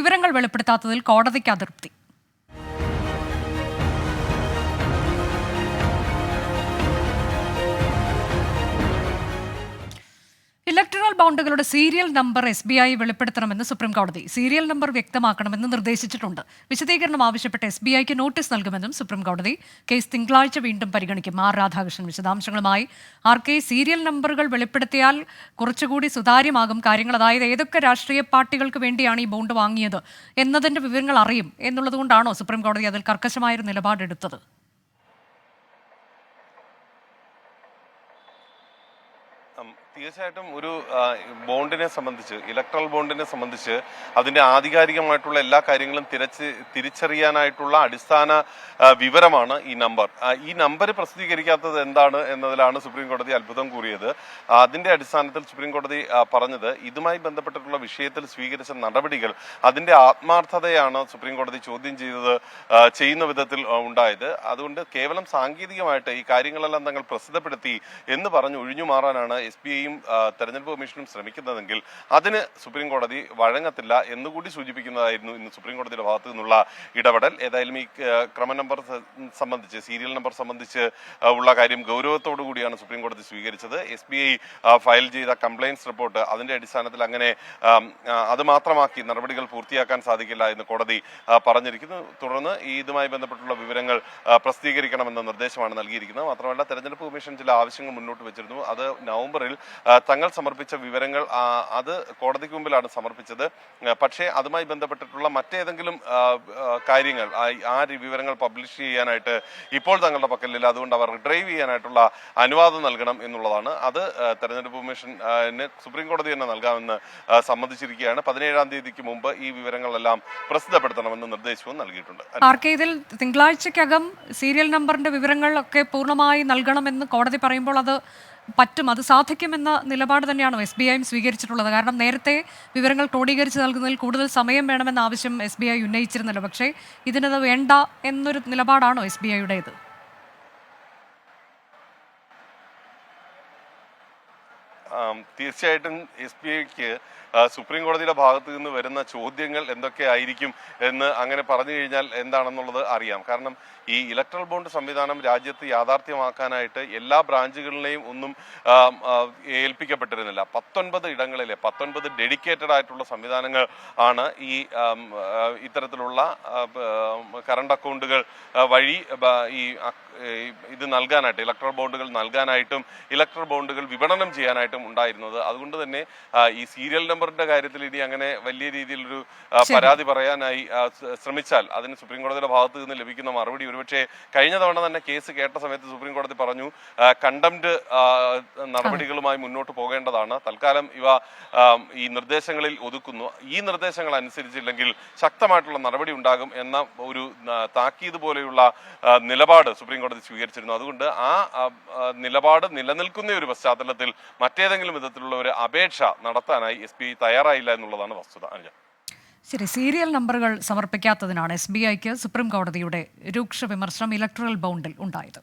വിവരങ്ങൾ വെളിപ്പെടുത്താത്തതിൽ കോടതിക്ക് അതൃപ്തി. ഇലക്ട്രൽ ബോണ്ടുകളുടെ സീരിയൽ നമ്പർ SBI വെളിപ്പെടുത്തണമെന്ന് സുപ്രീം കോടതി. സീരിയൽ നമ്പർ വ്യക്തമാക്കണമെന്ന് നിർദ്ദേശിച്ചിട്ടുണ്ട്. വിശദീകരണം ആവശ്യപ്പെട്ട് SBIക്ക് നോട്ടീസ് നൽകുമെന്നും സുപ്രീം കോടതി. കേസ് തിങ്കളാഴ്ച വീണ്ടും പരിഗണിക്കും. ആർ രാധാകൃഷ്ണൻ വിശദാംശങ്ങളുമായി. RK, സീരിയൽ നമ്പറുകൾ വെളിപ്പെടുത്തിയാൽ കുറച്ചുകൂടി സുതാര്യമാകും കാര്യങ്ങൾ. അതായത് ഏതൊക്കെ രാഷ്ട്രീയ പാർട്ടികൾക്ക് വേണ്ടിയാണ് ഈ ബോണ്ട് വാങ്ങിയത് എന്നതിന്റെ വിവരങ്ങൾ അറിയും എന്നുള്ളതുകൊണ്ടാണോ സുപ്രീം കോടതി അതിൽ കർക്കശമായൊരു നിലപാടെടുത്തത്? തീർച്ചയായിട്ടും ഒരു ബോണ്ടിനെ സംബന്ധിച്ച്, ഇലക്ട്രൽ ബോണ്ടിനെ സംബന്ധിച്ച് അതിന്റെ ആധികാരികമായിട്ടുള്ള എല്ലാ കാര്യങ്ങളും തിരിച്ചറിയാനായിട്ടുള്ള അടിസ്ഥാന വിവരമാണ് ഈ നമ്പർ. ഈ നമ്പർ പ്രസിദ്ധീകരിക്കാത്തത് എന്താണ് എന്നതിലാണ് സുപ്രീം കോടതി അത്ഭുതം കൂറിയത്. അതിന്റെ അടിസ്ഥാനത്തിൽ സുപ്രീം കോടതി പറഞ്ഞത് ഇതുമായി ബന്ധപ്പെട്ടിട്ടുള്ള വിഷയത്തിൽ സ്വീകരിച്ച നടപടികൾ അതിന്റെ ആത്മാർത്ഥതയാണ് സുപ്രീം കോടതി ചോദ്യം ചെയ്യുന്ന വിധത്തിൽ ഉണ്ടായത്. അതുകൊണ്ട് കേവലം സാങ്കേതികമായിട്ട് ഈ കാര്യങ്ങളെല്ലാം തങ്ങൾ പ്രസിദ്ധപ്പെടുത്തി എന്ന് പറഞ്ഞ് ഒഴിഞ്ഞു മാറാനാണ് SBIയും തെരഞ്ഞെടുപ്പ് കമ്മീഷനും ശ്രമിക്കുന്നതെങ്കിൽ അതിന് സുപ്രീം കോടതി വഴങ്ങത്തില്ല എന്നുകൂടി സൂചിപ്പിക്കുന്നതായിരുന്നു ഇന്ന് സുപ്രീം കോടതിയുടെ ഭാഗത്തു നിന്നുള്ള ഇടപെടൽ. ഏതായാലും ഈ ക്രമ നമ്പർ സംബന്ധിച്ച്, സീരിയൽ നമ്പർ സംബന്ധിച്ച് ഉള്ള കാര്യം ഗൗരവത്തോടു കൂടിയാണ് സുപ്രീം കോടതി സ്വീകരിച്ചത്. SBI ഫയൽ ചെയ്ത കംപ്ലയിൻസ് റിപ്പോർട്ട് അതിന്റെ അടിസ്ഥാനത്തിൽ അങ്ങനെ അത് മാത്രമാക്കി നടപടികൾ പൂർത്തിയാക്കാൻ സാധിക്കില്ല എന്ന് കോടതി പറഞ്ഞിരിക്കുന്നു. തുടർന്ന് ഇതുമായി ബന്ധപ്പെട്ടുള്ള വിവരങ്ങൾ പ്രസിദ്ധീകരിക്കണമെന്ന നിർദ്ദേശമാണ് നൽകിയിരിക്കുന്നത്. മാത്രമല്ല തെരഞ്ഞെടുപ്പ് കമ്മീഷൻ ചില ആവശ്യങ്ങൾ മുന്നോട്ട് വെച്ചിരുന്നു. അത് നവംബറിൽ തങ്ങൾ സമർപ്പിച്ച വിവരങ്ങൾ അത് കോടതിക്ക് മുമ്പിലാണ് സമർപ്പിച്ചത്. പക്ഷേ അതുമായി ബന്ധപ്പെട്ടിട്ടുള്ള മറ്റേതെങ്കിലും കാര്യങ്ങൾ, ആ വിവരങ്ങൾ പബ്ലിഷ് ചെയ്യാനായിട്ട് ഇപ്പോൾ തങ്ങളുടെ പക്കലില്ല. അതുകൊണ്ട് അവർ റിട്രൈവ് ചെയ്യാനായിട്ടുള്ള അനുവാദം നൽകണം എന്നുള്ളതാണ്. അത് തെരഞ്ഞെടുപ്പ് കമ്മീഷന് സുപ്രീം കോടതി തന്നെ നൽകാമെന്ന് സമ്മതിച്ചിരിക്കുകയാണ്. 17-ാം തീയതിക്ക് മുമ്പ് ഈ വിവരങ്ങളെല്ലാം പ്രസിദ്ധപ്പെടുത്തണമെന്ന് നിർദ്ദേശവും നൽകിയിട്ടുണ്ട്. ഇതിൽ തിങ്കളാഴ്ചക്കകം സീരിയൽ നമ്പറിന്റെ വിവരങ്ങളൊക്കെ പൂർണ്ണമായി നൽകണമെന്ന് കോടതി പറയുമ്പോൾ അത് സാധിക്കുമെന്ന നിലപാട് തന്നെയാണോ SBIയും സ്വീകരിച്ചിട്ടുള്ളത്? കാരണം നേരത്തെ വിവരങ്ങൾ ക്രോഡീകരിച്ച് നൽകുന്നതിൽ കൂടുതൽ സമയം വേണമെന്ന ആവശ്യം SBI ഉന്നയിച്ചിരുന്നല്ലോ. പക്ഷേ ഇതിനത് വേണ്ട എന്നൊരു നിലപാടാണോ SBIയുടേത്? തീർച്ചയായിട്ടും SBIക്ക് സുപ്രീം കോടതിയുടെ ഭാഗത്ത് നിന്ന് വരുന്ന ചോദ്യങ്ങൾ എന്തൊക്കെ ആയിരിക്കും എന്ന് അങ്ങനെ പറഞ്ഞു കഴിഞ്ഞാൽ എന്താണെന്നുള്ളത് അറിയാം. കാരണം ഈ ഇലക്ട്രൽ ബോണ്ട് സംവിധാനം രാജ്യത്ത് യാഥാർത്ഥ്യമാക്കാനായിട്ട് എല്ലാ ബ്രാഞ്ചുകളിലെയും ഒന്നും ഏൽപ്പിക്കപ്പെട്ടിരുന്നില്ല. 19 ഇടങ്ങളിലെ 19 ഡെഡിക്കേറ്റഡ് ആയിട്ടുള്ള സംവിധാനങ്ങൾ ആണ് ഈ ഇത്തരത്തിലുള്ള കറണ്ട് അക്കൗണ്ടുകൾ വഴി ഈ ഇത് നൽകാനായിട്ട്, ഇലക്ട്രൽ ബോണ്ടുകൾ നൽകാനായിട്ടും ഇലക്ട്രൽ ബോണ്ടുകൾ വിപണനം ചെയ്യാനായിട്ടും ഉണ്ടായിരുന്നത്. അതുകൊണ്ട് തന്നെ ഈ സീരിയൽ നമ്പറിന്റെ കാര്യത്തിൽ ഇനി അങ്ങനെ വലിയ രീതിയിലൊരു പരാതി പറയാനായി ശ്രമിച്ചാൽ അതിന് സുപ്രീം കോടതിയുടെ ഭാഗത്ത് നിന്ന് ലഭിക്കുന്ന മറുപടി ഒരുപക്ഷെ കഴിഞ്ഞ തവണ തന്നെ കേസ് കേട്ട സമയത്ത് സുപ്രീം കോടതി പറഞ്ഞു കണ്ടംപ്റ്റ് നടപടികളുമായി മുന്നോട്ട് പോകേണ്ടതാണ്. തൽക്കാലം ഇവ ഈ നിർദ്ദേശങ്ങളിൽ ഒതുക്കുന്നു. ഈ നിർദ്ദേശങ്ങൾ അനുസരിച്ചില്ലെങ്കിൽ ശക്തമായിട്ടുള്ള നടപടി ഉണ്ടാകും എന്ന ഒരു താക്കീത് പോലെയുള്ള നിലപാട് സുപ്രീം കോടതി സ്വീകരിച്ചിരുന്നു. അതുകൊണ്ട് ആ നിലപാട് നിലനിൽക്കുന്ന ഒരു പശ്ചാത്തലത്തിൽ മറ്റേതെങ്കിലും വിധത്തിലുള്ള ഒരു അപേക്ഷ നടത്താനായി SBI തയ്യാറായില്ല എന്നുള്ളതാണ് വസ്തുത. ശരി, സീരിയൽ നമ്പറുകൾ സമർപ്പിക്കാത്തതിനാണ് SBIക്ക് സുപ്രീം കോടതിയുടെ രൂക്ഷ വിമർശനം ഇലക്ട്രൽ ബോണ്ടിൽ ഉണ്ടായത്.